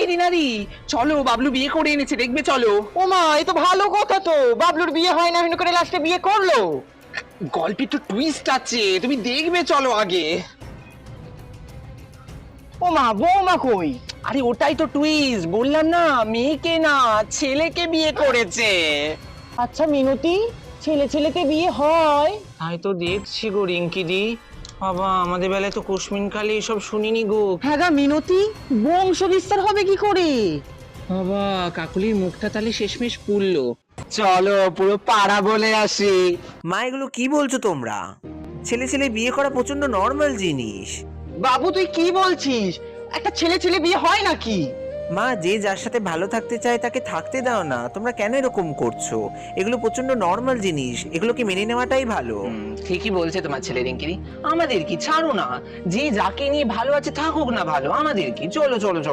এই রিনারি, চলো বাবলু বিয়ে করে এনেছে, দেখবে চলো। ও মা, এ তো ভালো কথা তো। বাবলুর বিয়ে হয় না হইন করে লাস্টে বিয়ে করলো। গল্পে একটু টুইস্ট আছে, তুমি দেখবে চলো আগে। ও মা, বৌমা কই? আরে ওটাই তো টুইস্ট, বললাম না মেয়েকে না ছেলেকে বিয়ে করেছে। আচ্ছা মিনতি, ছেলে ছেলেতে বিয়ে হয়? তাই তো দেখছি গো রিঙ্কিদি, বাবা আমাদের বেলায় তো কোশমিন কালে এসব শুনিনি গো। হ্যাঁ গা মিনতি, বংশ বিস্তার হবে কি করে? বাবা কাকুলির মুখটা তাহলে শেষমেশ পুড়লো। চলো পুরো পাড়া বলে আসি। মা এগুলো কি বলছো তোমরা? ছেলে ছেলে বিয়ে করা প্রচন্ড নর্মাল জিনিস। বাবু তুই কি বলছিস? একটা ছেলে ছেলে বিয়ে হয় নাকি? মা, যে যার সাথে ভালো থাকতে চায় তাকে থাকতে দাও না, তোমরা কেন এরকম করছো? এগুলো প্রচন্ড নর্মাল জিনিস, এগুলোকে মেনে নেওয়াটাই ভালো। ঠিকই বলছে তোমার ছেলে রিঙ্কিদি, আমাদের কি, ছাড়ো না, যে যাকে নিয়ে ভালো আছে থাকুক না ভালো, আমাদের কি, চলো চলো চলো।